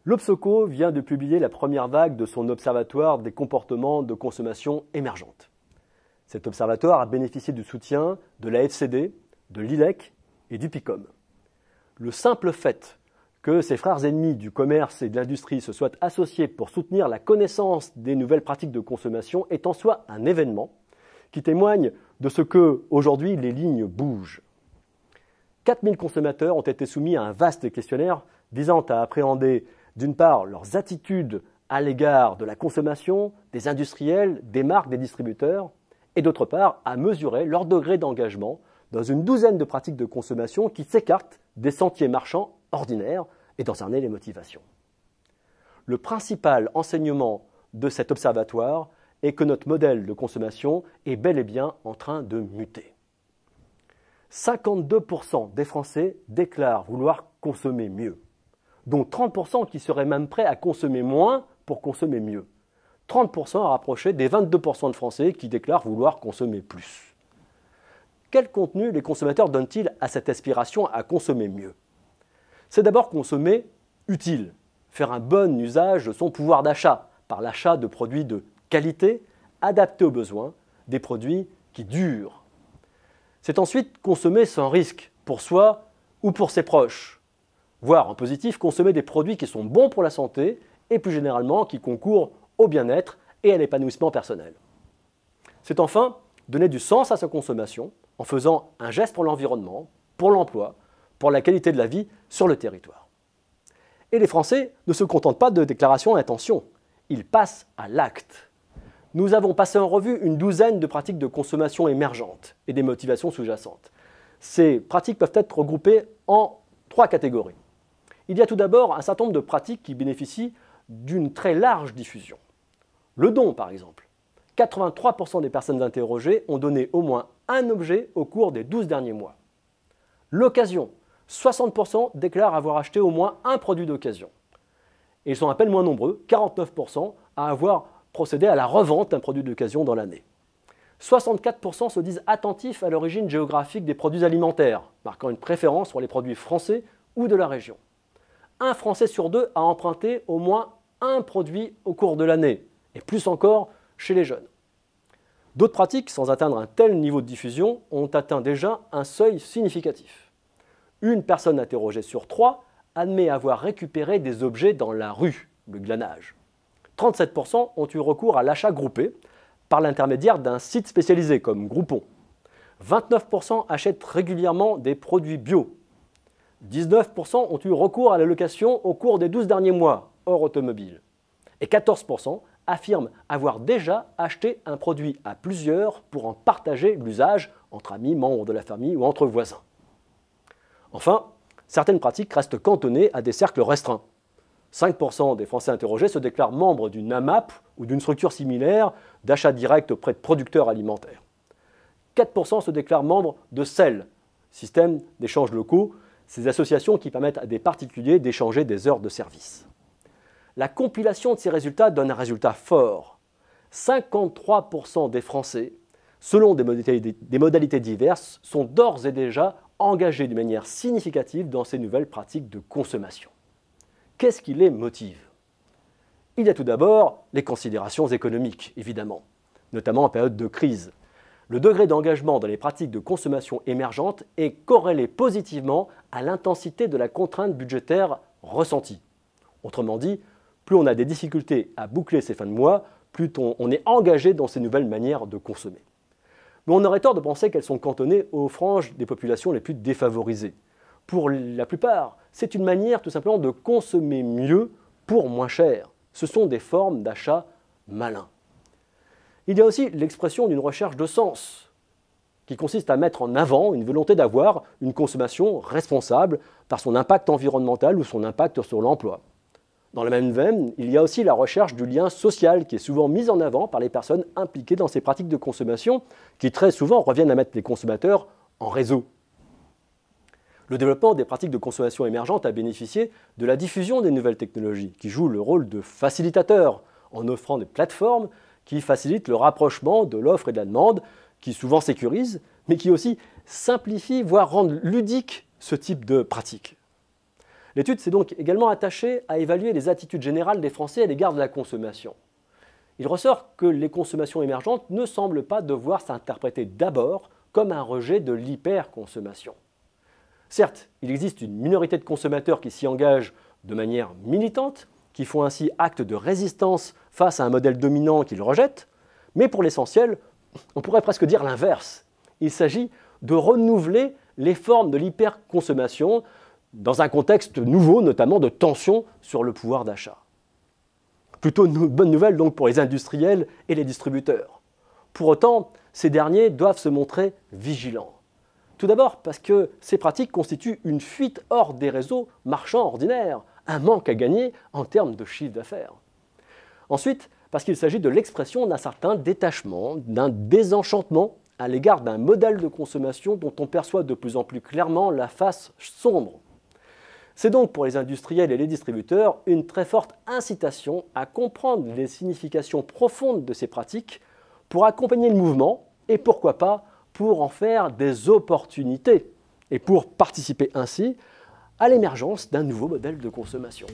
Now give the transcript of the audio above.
L'Obsoco vient de publier la première vague de son observatoire des comportements de consommation émergente. Cet observatoire a bénéficié du soutien de la FCD, de l'ILEC et du PICOM. Le simple fait que ces frères ennemis du commerce et de l'industrie se soient associés pour soutenir la connaissance des nouvelles pratiques de consommation est en soi un événement qui témoigne de ce que, aujourd'hui, les lignes bougent. 4000 consommateurs ont été soumis à un vaste questionnaire visant à appréhender, d'une part, leurs attitudes à l'égard de la consommation, des industriels, des marques, des distributeurs, et d'autre part, à mesurer leur degré d'engagement dans une douzaine de pratiques de consommation qui s'écartent des sentiers marchands ordinaires et d'en cerner les motivations. Le principal enseignement de cet observatoire est que notre modèle de consommation est bel et bien en train de muter. 52% des Français déclarent vouloir consommer mieux, dont 30% qui seraient même prêts à consommer moins pour consommer mieux. 30% à rapprocher des 22% de Français qui déclarent vouloir consommer plus. Quel contenu les consommateurs donnent-ils à cette aspiration à consommer mieux? C'est d'abord consommer utile, faire un bon usage de son pouvoir d'achat par l'achat de produits de qualité, adaptés aux besoins, des produits qui durent. C'est ensuite consommer sans risque, pour soi ou pour ses proches. Voire en positif, consommer des produits qui sont bons pour la santé et plus généralement qui concourent au bien-être et à l'épanouissement personnel. C'est enfin donner du sens à sa consommation en faisant un geste pour l'environnement, pour l'emploi, pour la qualité de la vie sur le territoire. Et les Français ne se contentent pas de déclarations d'intention, ils passent à l'acte. Nous avons passé en revue une douzaine de pratiques de consommation émergentes et des motivations sous-jacentes. Ces pratiques peuvent être regroupées en 3 catégories. Il y a tout d'abord un certain nombre de pratiques qui bénéficient d'une très large diffusion. Le don, par exemple. 83% des personnes interrogées ont donné au moins un objet au cours des 12 derniers mois. L'occasion. 60% déclarent avoir acheté au moins un produit d'occasion. Et ils sont à peine moins nombreux, 49%, à avoir procédé à la revente d'un produit d'occasion dans l'année. 64% se disent attentifs à l'origine géographique des produits alimentaires, marquant une préférence pour les produits français ou de la région. Un Français sur 2 a emprunté au moins un produit au cours de l'année, et plus encore chez les jeunes. D'autres pratiques, sans atteindre un tel niveau de diffusion, ont atteint déjà un seuil significatif. Une personne interrogée sur 3 admet avoir récupéré des objets dans la rue, le glanage. 37% ont eu recours à l'achat groupé par l'intermédiaire d'un site spécialisé comme Groupon. 29% achètent régulièrement des produits bio. 19% ont eu recours à la location au cours des 12 derniers mois, hors automobile. Et 14% affirment avoir déjà acheté un produit à plusieurs pour en partager l'usage entre amis, membres de la famille ou entre voisins. Enfin, certaines pratiques restent cantonnées à des cercles restreints. 5% des Français interrogés se déclarent membres d'une AMAP ou d'une structure similaire d'achat direct auprès de producteurs alimentaires. 4% se déclarent membres de CEL, système d'échanges locaux, ces associations qui permettent à des particuliers d'échanger des heures de service. La compilation de ces résultats donne un résultat fort. 53% des Français, selon des modalités diverses, sont d'ores et déjà engagés de manière significative dans ces nouvelles pratiques de consommation. Qu'est-ce qui les motive? Il y a tout d'abord les considérations économiques, évidemment, notamment en période de crise. Le degré d'engagement dans les pratiques de consommation émergentes est corrélé positivement à l'intensité de la contrainte budgétaire ressentie. Autrement dit, plus on a des difficultés à boucler ses fins de mois, plus on est engagé dans ces nouvelles manières de consommer. Mais on aurait tort de penser qu'elles sont cantonnées aux franges des populations les plus défavorisées. Pour la plupart, c'est une manière tout simplement de consommer mieux pour moins cher. Ce sont des formes d'achat malins. Il y a aussi l'expression d'une recherche de sens, qui consiste à mettre en avant une volonté d'avoir une consommation responsable par son impact environnemental ou son impact sur l'emploi. Dans la même veine, il y a aussi la recherche du lien social qui est souvent mise en avant par les personnes impliquées dans ces pratiques de consommation qui très souvent reviennent à mettre les consommateurs en réseau. Le développement des pratiques de consommation émergentes a bénéficié de la diffusion des nouvelles technologies qui jouent le rôle de facilitateur en offrant des plateformes qui facilitent le rapprochement de l'offre et de la demande, qui souvent sécurisent, mais qui aussi simplifient, voire rendent ludique ce type de pratique. L'étude s'est donc également attachée à évaluer les attitudes générales des Français à l'égard de la consommation. Il ressort que les consommations émergentes ne semblent pas devoir s'interpréter d'abord comme un rejet de l'hyperconsommation. Certes, il existe une minorité de consommateurs qui s'y engagent de manière militante, qui font ainsi acte de résistance face à un modèle dominant qu'ils rejettent, mais pour l'essentiel, on pourrait presque dire l'inverse. Il s'agit de renouveler les formes de l'hyperconsommation dans un contexte nouveau, notamment de tension sur le pouvoir d'achat. Plutôt une bonne nouvelle donc pour les industriels et les distributeurs. Pour autant, ces derniers doivent se montrer vigilants. Tout d'abord parce que ces pratiques constituent une fuite hors des réseaux marchands ordinaires, un manque à gagner en termes de chiffre d'affaires. Ensuite, parce qu'il s'agit de l'expression d'un certain détachement, d'un désenchantement à l'égard d'un modèle de consommation dont on perçoit de plus en plus clairement la face sombre. C'est donc pour les industriels et les distributeurs une très forte incitation à comprendre les significations profondes de ces pratiques pour accompagner le mouvement et pourquoi pas pour en faire des opportunités et pour participer ainsi à l'émergence d'un nouveau modèle de consommation.